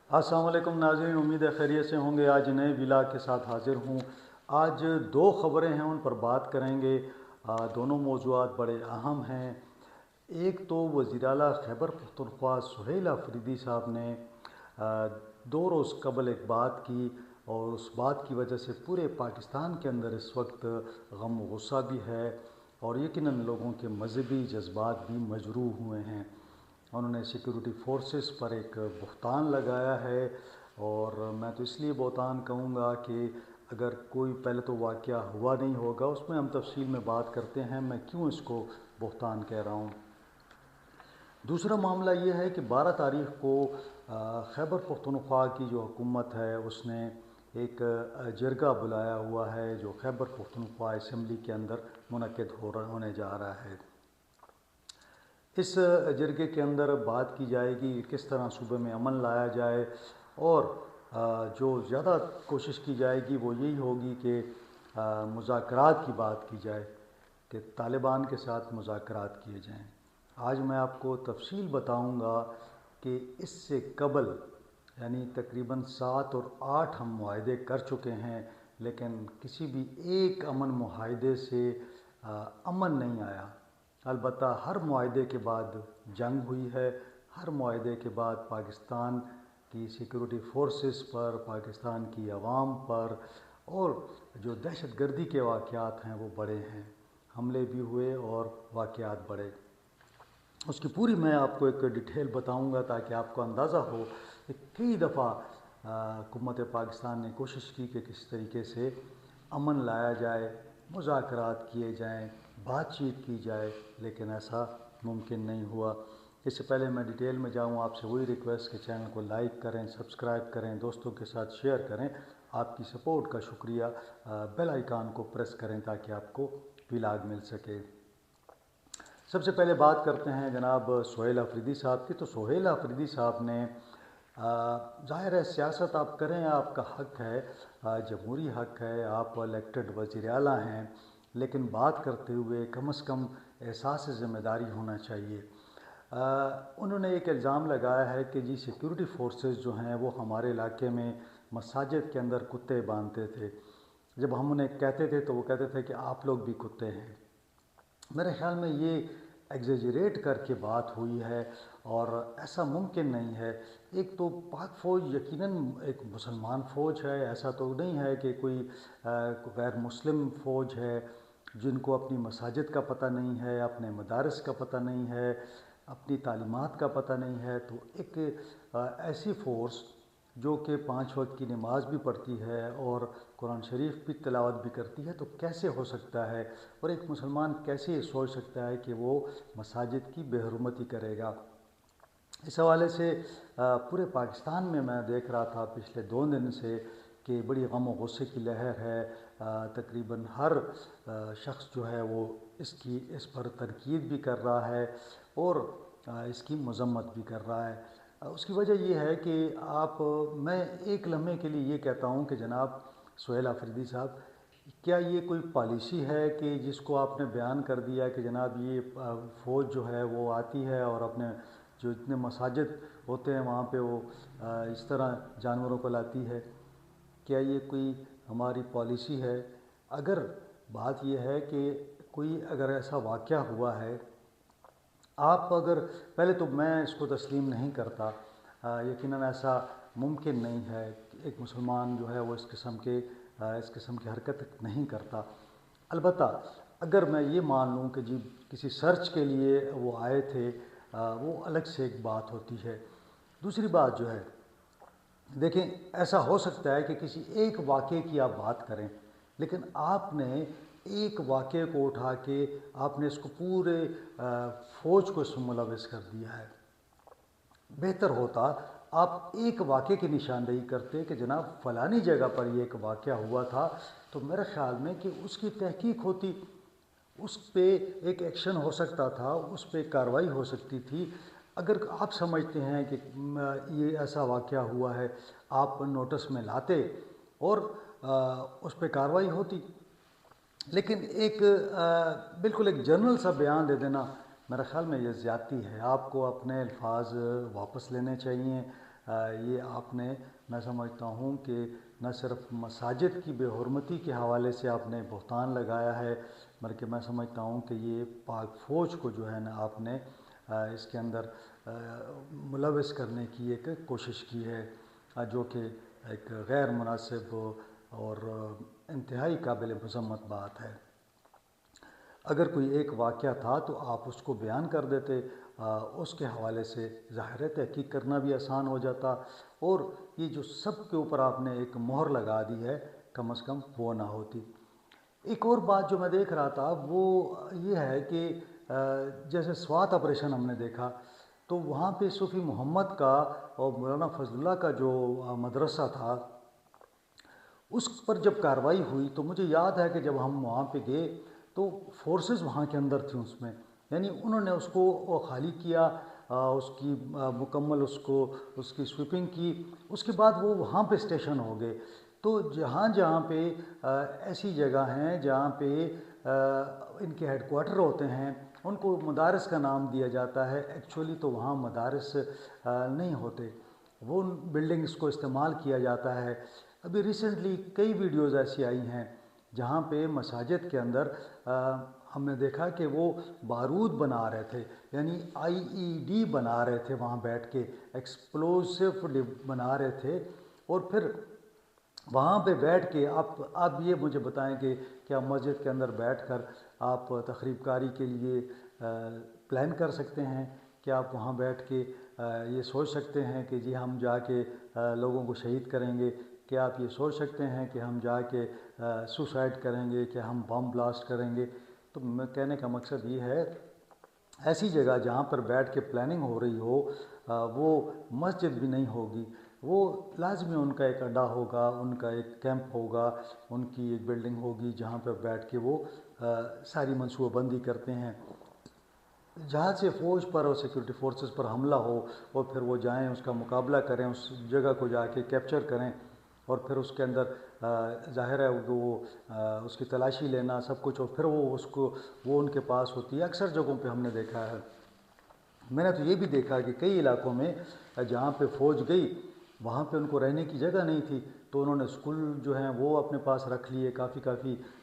السلام علیکم ناظرین، امید ہے خیریت سے ہوں گے۔ آج نئے ولاگ کے ساتھ حاضر ہوں۔ آج دو خبریں ہیں، ان پر بات کریں گے۔ دونوں موضوعات بڑے اہم ہیں۔ ایک تو وزیر اعلیٰ خیبر پختونخوا سہیل آفریدی صاحب نے 2 روز قبل ایک بات کی، اور اس بات کی وجہ سے پورے پاکستان کے اندر اس وقت غم و غصہ بھی ہے، اور یقیناً لوگوں کے مذہبی جذبات بھی مجروح ہوئے ہیں۔ انہوں نے سیکیورٹی فورسز پر ایک بہتان لگایا ہے، اور میں تو اس لیے بہتان کہوں گا کہ اگر کوئی پہلے تو واقعہ ہوا نہیں ہوگا، اس میں ہم تفصیل میں بات کرتے ہیں میں کیوں اس کو بہتان کہہ رہا ہوں۔ دوسرا معاملہ یہ ہے کہ 12 تاریخ کو خیبر پختونخوا کی جو حکومت ہے اس نے ایک جرگہ بلایا ہوا ہے، جو خیبر پختونخوا اسمبلی کے اندر منعقد ہونے جا رہا ہے۔ اس جرگے کے اندر بات کی جائے گی کہ کس طرح صوبے میں امن لایا جائے، اور جو زیادہ کوشش کی جائے گی وہ یہی ہوگی کہ مذاکرات کی بات کی جائے، کہ طالبان کے ساتھ مذاکرات کیے جائیں۔ آج میں آپ کو تفصیل بتاؤں گا کہ اس سے قبل یعنی تقریباً 7 اور 8 ہم معاہدے کر چکے ہیں، لیکن کسی بھی ایک امن معاہدے سے امن نہیں آیا۔ البتہ ہر معاہدے کے بعد جنگ ہوئی ہے، ہر معاہدے کے بعد پاکستان کی سیکورٹی فورسز پر، پاکستان کی عوام پر، اور جو دہشت گردی کے واقعات ہیں وہ بڑے ہیں، حملے بھی ہوئے اور واقعات بڑے۔ اس کی پوری میں آپ کو ایک ڈیٹیل بتاؤں گا تاکہ آپ کو اندازہ ہو کہ کئی دفعہ حکومت پاکستان نے کوشش کی کہ کس طریقے سے امن لایا جائے، مذاکرات کیے جائیں، بات چیت کی جائے، لیکن ایسا ممکن نہیں ہوا۔ اس سے پہلے میں ڈیٹیل میں جاؤں، آپ سے وہی ریکویسٹ کہ چینل کو لائک کریں، سبسکرائب کریں، دوستوں کے ساتھ شیئر کریں۔ آپ کی سپورٹ کا شکریہ۔ بیل آئیکن کو پریس کریں تاکہ آپ کو ولاگ مل سکے۔ سب سے پہلے بات کرتے ہیں جناب سہیل آفریدی صاحب کی۔ تو سہیل آفریدی صاحب نے ظاہر ہے سیاست آپ کریں، آپ کا حق ہے، جمہوری حق ہے، آپ الیکٹڈ وزیر اعلیٰ ہیں، لیکن بات کرتے ہوئے کم از کم احساس ذمہ داری ہونا چاہیے۔ انہوں نے ایک الزام لگایا ہے کہ جی سیکورٹی فورسز جو ہیں وہ ہمارے علاقے میں مساجد کے اندر کتے باندھتے تھے۔ جب ہم انہیں کہتے تھے تو وہ کہتے تھے کہ آپ لوگ بھی کتے ہیں۔ میرے خیال میں یہ ایگزیجریٹ کر کے بات ہوئی ہے، اور ایسا ممکن نہیں ہے۔ ایک تو پاک فوج یقیناً ایک مسلمان فوج ہے، ایسا تو نہیں ہے کہ کوئی غیر مسلم فوج ہے جن کو اپنی مساجد کا پتہ نہیں ہے، اپنے مدارس کا پتہ نہیں ہے، اپنی تعلیمات کا پتہ نہیں ہے۔ تو ایک ایسی فورس جو کہ 5 وقت کی نماز بھی پڑھتی ہے اور قرآن شریف بھی تلاوت بھی کرتی ہے، تو کیسے ہو سکتا ہے، اور ایک مسلمان کیسے یہ سوچ سکتا ہے کہ وہ مساجد کی بے حرمتی کرے گا؟ اس حوالے سے پورے پاکستان میں دیکھ رہا تھا پچھلے 2 دن سے کہ بڑی غم و غصے کی لہر ہے۔ تقریباً ہر شخص جو ہے وہ اس پر تنقید بھی کر رہا ہے، اور اس کی مذمت بھی کر رہا ہے۔ اس کی وجہ یہ ہے کہ میں ایک لمحے کے لیے یہ کہتا ہوں کہ جناب سہیل آفریدی صاحب، کیا یہ کوئی پالیسی ہے کہ جس کو آپ نے بیان کر دیا کہ جناب یہ فوج جو ہے وہ آتی ہے اور اپنے جو اتنے مساجد ہوتے ہیں وہاں پہ وہ اس طرح جانوروں کو لاتی ہے؟ کیا یہ کوئی ہماری پالیسی ہے؟ اگر بات یہ ہے کہ کوئی اگر ایسا واقعہ ہوا ہے، پہلے تو میں اس کو تسلیم نہیں کرتا، یقیناً ایسا ممکن نہیں ہے کہ ایک مسلمان جو ہے وہ اس قسم کی حرکت نہیں کرتا۔ البتہ اگر میں یہ مان لوں کہ جی کسی سرچ کے لیے وہ آئے تھے، وہ الگ سے ایک بات ہوتی ہے۔ دوسری بات جو ہے، دیکھیں ایسا ہو سکتا ہے کہ کسی ایک واقعے کی آپ بات کریں، لیکن آپ نے ایک واقعے کو اٹھا کے آپ نے اس کو پورے فوج کو اس میں ملوث کر دیا ہے۔ بہتر ہوتا آپ ایک واقعے کی نشاندہی کرتے کہ جناب فلانی جگہ پر یہ ایک واقعہ ہوا تھا، تو میرے خیال میں کہ اس کی تحقیق ہوتی، اس پہ ایک ایکشن ہو سکتا تھا، اس پہ کارروائی ہو سکتی تھی۔ اگر آپ سمجھتے ہیں کہ یہ ایسا واقعہ ہوا ہے، آپ نوٹس میں لاتے اور اس پہ کارروائی ہوتی۔ لیکن ایک بالکل ایک جنرل سا بیان دے دینا، میرے خیال میں یہ زیادتی ہے۔ آپ کو اپنے الفاظ واپس لینے چاہیے۔ یہ آپ نے میں سمجھتا ہوں کہ نہ صرف مساجد کی بے حرمتی کے حوالے سے آپ نے بہتان لگایا ہے، بلکہ میں سمجھتا ہوں کہ یہ پاک فوج کو جو ہے نا آپ نے اس کے اندر ملوث کرنے کی ایک کوشش کی ہے، جو کہ ایک غیر مناسب اور انتہائی قابل مذمت بات ہے۔ اگر کوئی ایک واقعہ تھا تو آپ اس کو بیان کر دیتے، اس کے حوالے سے ظاہر ہے تحقیق کرنا بھی آسان ہو جاتا، اور یہ جو سب کے اوپر آپ نے ایک مہر لگا دی ہے کم از کم وہ نہ ہوتی۔ ایک اور بات جو میں دیکھ رہا تھا وہ یہ ہے کہ جیسے سوات آپریشن ہم نے دیکھا تو وہاں پہ صوفی محمد کا اور مولانا فضل اللہ کا جو مدرسہ تھا، اس پر جب کارروائی ہوئی تو مجھے یاد ہے کہ جب ہم وہاں پہ گئے تو فورسز وہاں کے اندر تھیں اس میں، یعنی انہوں نے اس کو خالی کیا، اس کی مکمل اس کی سویپنگ کی، اس کے بعد وہ وہاں پہ اسٹیشن ہو گئے۔ تو جہاں جہاں پہ ایسی جگہ ہیں جہاں پہ ان کے ہیڈ کوارٹر ہوتے ہیں، ان کو مدارس کا نام دیا جاتا ہے، ایکچولی تو وہاں مدارس نہیں ہوتے، وہ ان بلڈنگز کو استعمال کیا جاتا ہے۔ ابھی ریسنٹلی کئی ویڈیوز ایسی آئی ہیں جہاں پہ مساجد کے اندر ہم نے دیکھا کہ وہ بارود بنا رہے تھے، یعنی IED بنا رہے تھے وہاں بیٹھ کے، ایکسپلوسو بنا رہے تھے، اور پھر وہاں پہ بیٹھ کے آپ یہ مجھے بتائیں کہ کیا مسجد کے اندر بیٹھ کر آپ تخریب کاری کے لیے پلان کر سکتے ہیں؟ کیا آپ وہاں بیٹھ کے یہ سوچ سکتے ہیں کہ جی ہم جا کے لوگوں کو شہید کریں گے؟ کیا آپ یہ سوچ سکتے ہیں کہ ہم جا کے سوسائڈ کریں گے، کہ ہم بم بلاسٹ کریں گے؟ تو میں کہنے کا مقصد یہ ہے، ایسی جگہ جہاں پر بیٹھ کے پلاننگ ہو رہی ہو وہ مسجد بھی نہیں ہوگی، وہ لازمی ان کا ایک اڈا ہوگا، ان کا ایک کیمپ ہوگا، ان کی ایک بلڈنگ ہوگی جہاں پر بیٹھ کے وہ ساری منصوبہ بندی کرتے ہیں۔ جہاں سے فوج پر اور سیکورٹی فورسز پر حملہ ہو اور پھر وہ جائیں اس کا مقابلہ کریں، اس جگہ کو جا کے کیپچر کریں، اور پھر اس کے اندر ظاہر ہے وہ اس کی تلاشی لینا سب کچھ، اور پھر وہ ان کے پاس ہوتی ہے۔ اکثر جگہوں پہ ہم نے دیکھا ہے، میں نے تو یہ بھی دیکھا کہ کئی علاقوں میں جہاں پہ فوج گئی وہاں پہ ان کو رہنے کی جگہ نہیں تھی، تو انہوں نے اسکول جو ہیں وہ اپنے پاس رکھ لیے، کافی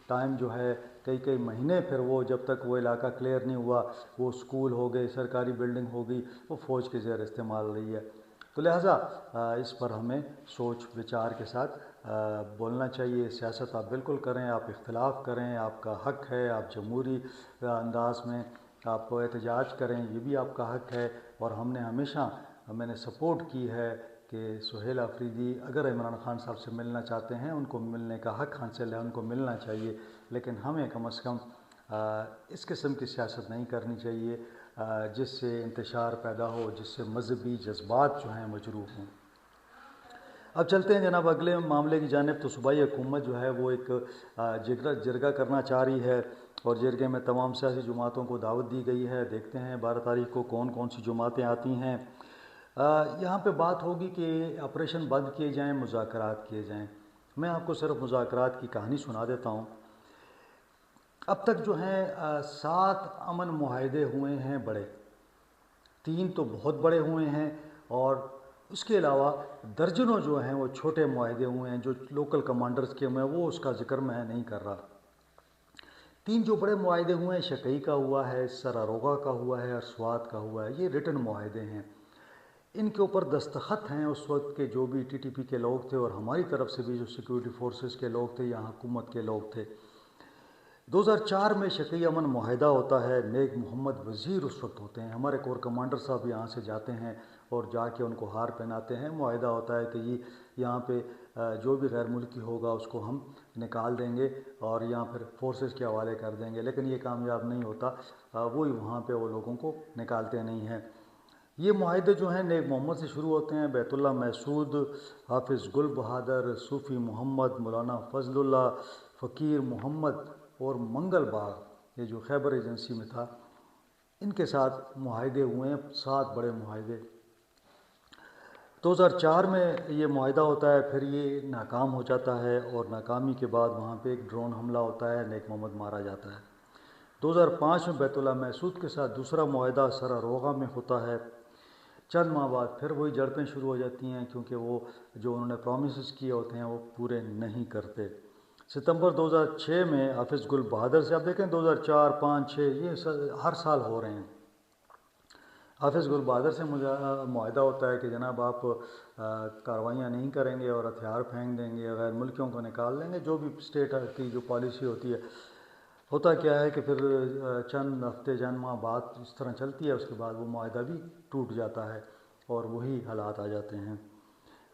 ٹائم جو ہے کئی مہینے، پھر وہ جب تک وہ علاقہ کلیئر نہیں ہوا وہ اسکول ہو گئے، سرکاری بلڈنگ ہو گئی، وہ فوج کے زیر استعمال رہی ہے۔ تو لہٰذا اس پر ہمیں سوچ وچار کے ساتھ بولنا چاہیے۔ سیاست آپ بالکل کریں، آپ اختلاف کریں، آپ کا حق ہے، آپ جمہوری انداز میں آپ احتجاج کریں، یہ بھی آپ کا حق ہے، اور ہم نے ہمیشہ میں نے سپورٹ کی ہے کہ سہیل آفریدی اگر عمران خان صاحب سے ملنا چاہتے ہیں ان کو ملنے کا حق حاصل ہے، ان کو ملنا چاہیے، لیکن ہمیں کم از کم اس قسم کی سیاست نہیں کرنی چاہیے جس سے انتشار پیدا ہو، جس سے مذہبی جذبات جو ہیں مجروح ہوں۔ اب چلتے ہیں جناب اگلے معاملے کی جانب۔ تو صوبائی حکومت جو ہے وہ ایک جرگہ کرنا چاہ رہی ہے، اور جرگے میں تمام سیاسی جماعتوں کو دعوت دی گئی ہے۔ دیکھتے ہیں 12 تاریخ کو کون سی جماعتیں آتی ہیں۔ یہاں پہ بات ہوگی کہ آپریشن بند کیے جائیں، مذاکرات کیے جائیں۔ میں آپ کو صرف مذاکرات کی کہانی سنا دیتا ہوں۔ اب تک جو ہیں 7 امن معاہدے ہوئے ہیں بڑے، 3 تو بہت بڑے ہوئے ہیں، اور اس کے علاوہ درجنوں جو ہیں وہ چھوٹے معاہدے ہوئے ہیں جو لوکل کمانڈرز کے میں وہ اس کا ذکر میں نہیں کر رہا۔ 3 جو بڑے معاہدے ہوئے ہیں، شقیقی کا ہوا ہے، سراروغا کا ہوا ہے، اور سوات کا ہوا ہے۔ یہ ریٹن معاہدے ہیں، ان کے اوپر دستخط ہیں اس وقت کے جو بھی TTP کے لوگ تھے، اور ہماری طرف سے بھی جو سیکورٹی فورسز کے لوگ تھے یا حکومت کے لوگ تھے۔ 2004 میں شقیقی امن معاہدہ ہوتا ہے، نیک محمد وزیر اس وقت ہوتے ہیں، ہمارے کور کمانڈر صاحب یہاں سے جاتے ہیں اور جا کے ان کو ہار پہناتے ہیں۔ معاہدہ ہوتا ہے کہ یہاں پہ جو بھی غیر ملکی ہوگا اس کو ہم نکال دیں گے اور یہاں پھر فورسز کے حوالے کر دیں گے، لیکن یہ کامیاب نہیں ہوتا، وہی وہاں پہ وہ لوگوں کو نکالتے نہیں ہیں۔ یہ معاہدے جو ہیں نیک محمد سے شروع ہوتے ہیں، بیت اللہ محسود، حافظ گل بہادر، صوفی محمد، مولانا فضل اللہ، فقیر محمد اور منگل باغ، یہ جو خیبر ایجنسی میں تھا، ان کے ساتھ معاہدے ہوئے ہیں، 7 بڑے معاہدے۔ 2004 میں یہ معاہدہ ہوتا ہے، پھر یہ ناکام ہو جاتا ہے، اور ناکامی کے بعد وہاں پہ ایک ڈرون حملہ ہوتا ہے، نیک محمد مارا جاتا ہے۔ 2005 میں بیت اللہ محسود کے ساتھ دوسرا معاہدہ سراروغا میں ہوتا ہے۔ چند ماہ بعد پھر وہی جھڑپیں شروع ہو جاتی ہیں، کیونکہ وہ جو انہوں نے پرومسز کیے ہوتے ہیں وہ پورے نہیں کرتے۔ ستمبر 2006 میں حافظ گل بہادر سے، آپ دیکھیں 2004، 5، 6 یہ ہر سال ہو رہے ہیں۔ حافظ گل بہادر سے معاہدہ ہوتا ہے کہ جناب آپ کارروائیاں نہیں کریں گے اور ہتھیار پھینک دیں گے، غیر ملکیوں کو نکال دیں گے، جو بھی اسٹیٹ کی جو پالیسی ہوتی ہے۔ ہوتا کیا ہے کہ پھر چند ہفتے چند ماہ بعد اس طرح چلتی ہے، اس کے بعد وہ معاہدہ بھی ٹوٹ جاتا ہے اور وہی حالات آ جاتے ہیں۔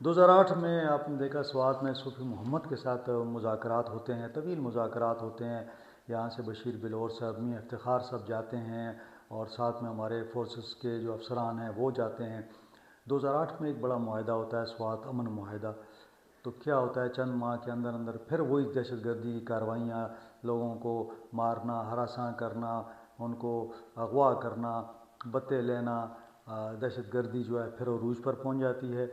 2008 میں آپ نے دیکھا سوات میں صوفی محمد کے ساتھ مذاکرات ہوتے ہیں، طویل مذاکرات ہوتے ہیں، یہاں سے بشیر بلور صاحب، میاں افتخار صاحب جاتے ہیں اور ساتھ میں ہمارے فورسز کے جو افسران ہیں وہ جاتے ہیں۔ 2008 میں ایک بڑا معاہدہ ہوتا ہے، سوات امن معاہدہ۔ تو کیا ہوتا ہے، چند ماہ کے اندر اندر پھر وہی دہشت گردی کی کارروائیاں، لوگوں کو مارنا، ہراساں کرنا، ان کو اغوا کرنا، بتیں لینا، دہشت گردی جو ہے پھر عروج پر پہنچ جاتی ہے،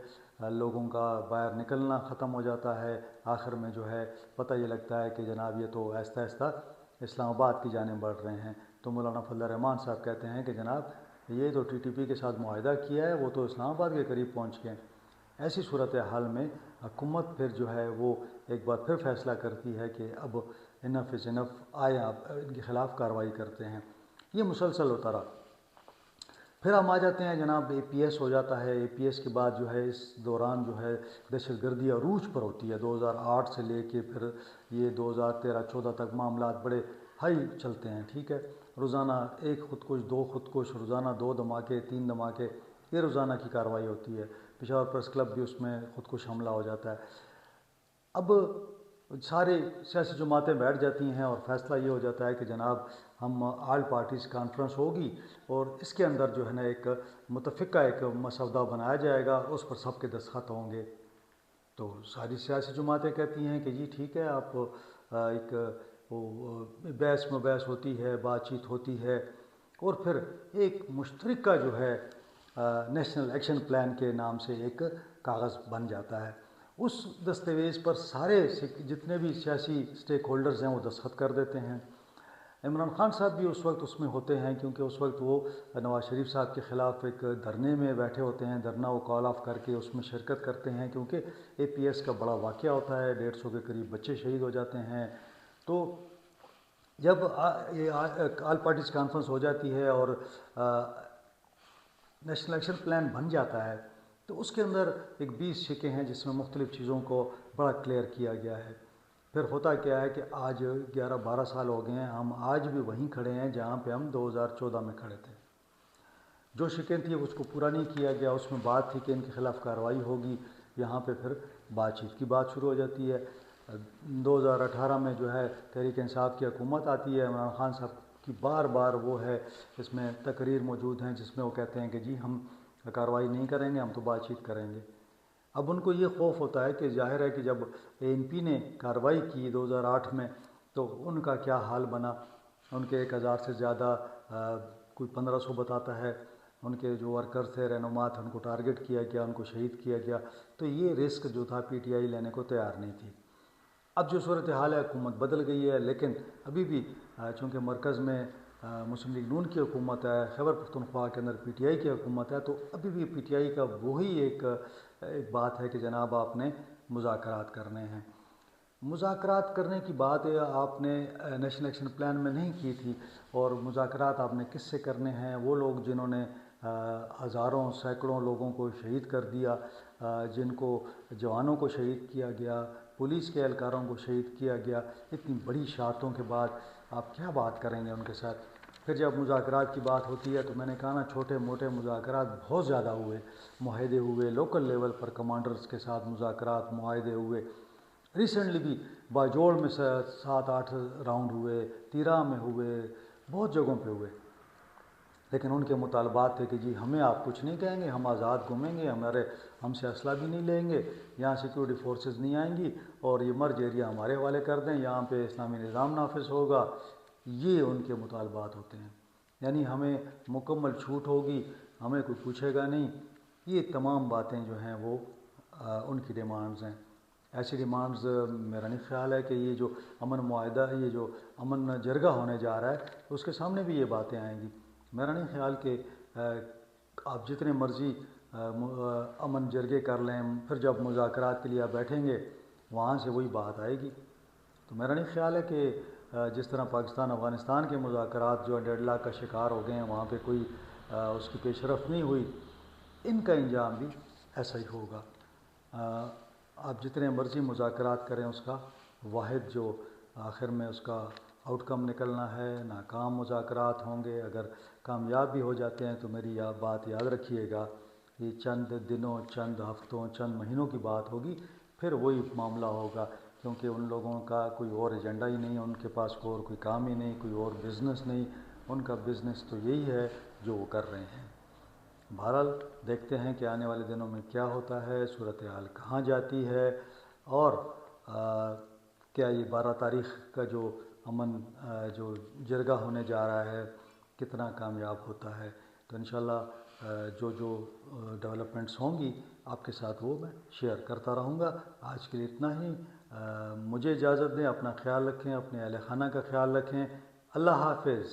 لوگوں کا باہر نکلنا ختم ہو جاتا ہے۔ آخر میں جو ہے پتہ یہ لگتا ہے کہ جناب یہ تو آہستہ آہستہ اسلام آباد کی جانب بڑھ رہے ہیں۔ تو مولانا فضل الرحمان صاحب کہتے ہیں کہ جناب یہ تو ٹی ٹی پی کے ساتھ معاہدہ کیا ہے، وہ تو اسلام آباد کے قریب پہنچ گئے۔ ایسی صورتحال میں حکومت پھر جو ہے وہ ایک بار پھر فیصلہ کرتی ہے کہ اب انف از انف، آئے آپ ان کے خلاف کارروائی کرتے ہیں۔ یہ مسلسل ہوتا رہا۔ پھر ہم آ جاتے ہیں جناب اے پی ایس ہو جاتا ہے۔ اے پی ایس کے بعد جو ہے اس دوران جو ہے دہشت گردی عروج پر ہوتی ہے۔ 2008 سے لے کے پھر یہ 2013-14 تک معاملات بڑے ہائی چلتے ہیں، ٹھیک ہے۔ روزانہ ایک خودکش، 2 خودکش، روزانہ 2 دھماکے، 3 دھماکے، یہ روزانہ کی کارروائی ہوتی ہے۔ پشاور پریس کلب بھی اس میں خودکش حملہ ہو جاتا ہے۔ اب سارے سیاسی جماعتیں بیٹھ جاتی ہیں اور فیصلہ یہ ہو جاتا ہے کہ جناب ہم آل پارٹیز کانفرنس ہوگی اور اس کے اندر جو ہے نا ایک متفقہ ایک مسودہ بنایا جائے گا، اس پر سب کے دستخط ہوں گے۔ تو ساری سیاسی جماعتیں کہتی ہیں کہ جی ٹھیک ہے، آپ ایک بحث مباحث ہوتی ہے، بات چیت ہوتی ہے، اور پھر ایک مشترکہ جو ہے نیشنل ایکشن پلان کے نام سے ایک کاغذ بن جاتا ہے۔ اس دستاویز پر سارے جتنے بھی سیاسی سٹیک ہولڈرز ہیں وہ دستخط کر دیتے ہیں۔ عمران خان صاحب بھی اس وقت اس میں ہوتے ہیں، کیونکہ اس وقت وہ نواز شریف صاحب کے خلاف ایک دھرنے میں بیٹھے ہوتے ہیں، دھرنا وہ کال آف کر کے اس میں شرکت کرتے ہیں، کیونکہ اے پی ایس کا بڑا واقعہ ہوتا ہے، 150 کے قریب بچے شہید ہو جاتے ہیں۔ تو جب یہ آل پارٹیز کانفرنس ہو جاتی ہے اور نیشنل ایکشن پلان بن جاتا ہے، تو اس کے اندر ایک 20 شقیں ہیں جس میں مختلف چیزوں کو بڑا کلیئر کیا گیا ہے۔ پھر ہوتا کیا ہے کہ آج 11-12 سال ہو گئے ہیں، ہم آج بھی وہیں کھڑے ہیں جہاں پہ ہم 2014 میں کھڑے تھے۔ جو شقیں تھیں اس کو پورا نہیں کیا گیا، اس میں بات تھی کہ ان کے خلاف کارروائی ہوگی، یہاں پہ پھر بات چیت کی بات شروع ہو جاتی ہے۔ 2018 میں جو ہے تحریک انصاف کی حکومت آتی ہے، عمران خان صاحب کی بار بار وہ ہے، اس میں تقریر موجود ہیں جس میں وہ کہتے ہیں کہ جی ہم کارروائی نہیں کریں گے، ہم تو بات چیت کریں گے۔ اب ان کو یہ خوف ہوتا ہے کہ ظاہر ہے کہ جب اے این پی نے کارروائی کی 2008 میں تو ان کا کیا حال بنا۔ ان کے 1000 سے زیادہ، کوئی 1500 بتاتا ہے، ان کے جو ورکر تھے، رہنما تھے، ان کو ٹارگٹ کیا گیا، ان کو شہید کیا گیا۔ تو یہ رسک جو تھا پی ٹی آئی لینے کو تیار نہیں تھی۔ اب جو صورتحال ہے، حکومت بدل گئی ہے، لیکن ابھی بھی چونکہ مرکز میں مسلم لیگ نون کی حکومت ہے، خیبر پختونخوا کے اندر پی ٹی آئی کی حکومت ہے، تو ابھی بھی پی ٹی آئی کا وہی ایک بات ہے کہ جناب آپ نے مذاکرات کرنے ہیں۔ مذاکرات کرنے کی بات آپ نے نیشنل ایکشن پلان میں نہیں کی تھی، اور مذاکرات آپ نے کس سے کرنے ہیں؟ وہ لوگ جنہوں نے ہزاروں سینکڑوں لوگوں کو شہید کر دیا، جن کو جوانوں کو شہید کیا گیا، پولیس کے اہلکاروں کو شہید کیا گیا، اتنی بڑی شہادتوں کے بعد آپ کیا بات کریں گے ان کے ساتھ؟ پھر جب مذاکرات کی بات ہوتی ہے تو میں نے کہا نا، چھوٹے موٹے مذاکرات بہت زیادہ ہوئے، معاہدے ہوئے، لوکل لیول پر کمانڈرز کے ساتھ مذاکرات، معاہدے ہوئے۔ ریسنٹلی بھی باجوڑ میں 7-8 راؤنڈ ہوئے، تیرا میں ہوئے، بہت جگہوں پہ ہوئے، لیکن ان کے مطالبات تھے کہ جی ہمیں آپ کچھ نہیں کہیں گے، ہم آزاد گھومیں گے، ہم سے اسلحہ بھی نہیں لیں گے، یہاں سیکورٹی فورسز نہیں آئیں گی، اور یہ مرج ایریا ہمارے حوالے کر دیں، یہاں پہ اسلامی نظام نافذ ہوگا۔ یہ ان کے مطالبات ہوتے ہیں، یعنی ہمیں مکمل چھوٹ ہوگی، ہمیں کوئی پوچھے گا نہیں۔ یہ تمام باتیں جو ہیں وہ ان کی ڈیمانڈز ہیں۔ ایسی ڈیمانڈز میرا نہیں خیال ہے کہ یہ جو امن معاہدہ، یہ جو امن جرگہ ہونے جا رہا ہے، اس کے سامنے بھی یہ باتیں آئیں گی۔ میرا نہیں خیال کہ آپ جتنے مرضی امن جرگے کر لیں، پھر جب مذاکرات کے لیے آپ بیٹھیں گے وہاں سے وہی بات آئے گی۔ تو میرا نہیں خیال ہے کہ جس طرح پاکستان افغانستان کے مذاکرات جو ڈیڈ لاک کا شکار ہو گئے ہیں، وہاں پہ کوئی اس کی پیش رفت نہیں ہوئی، ان کا انجام بھی ایسا ہی ہوگا۔ آپ جتنے مرضی مذاکرات کریں، اس کا واحد جو آخر میں اس کا آؤٹ کم نکلنا ہے، ناکام مذاکرات ہوں گے۔ اگر کامیاب بھی ہو جاتے ہیں تو میری بات یاد رکھیے گا، یہ چند دنوں، چند ہفتوں، چند مہینوں کی بات ہوگی، پھر وہی معاملہ ہوگا، کیونکہ ان لوگوں کا کوئی اور ایجنڈا ہی نہیں، ان کے پاس کوئی کام ہی نہیں، کوئی اور بزنس نہیں، ان کا بزنس تو یہی ہے جو وہ کر رہے ہیں۔ بہرحال دیکھتے ہیں کہ آنے والے دنوں میں کیا ہوتا ہے، صورتحال کہاں جاتی ہے، اور کیا یہ 12 تاریخ کا جو امن جو جرگہ ہونے جا رہا ہے کتنا کامیاب ہوتا ہے۔ تو انشاءاللہ جو ڈیولپمنٹس ہوں گی آپ کے ساتھ وہ میں شیئر کرتا رہوں گا۔ آج کے لیے اتنا ہی۔ مجھے اجازت دیں، اپنا خیال رکھیں، اپنے اہل خانہ کا خیال رکھیں۔ اللہ حافظ۔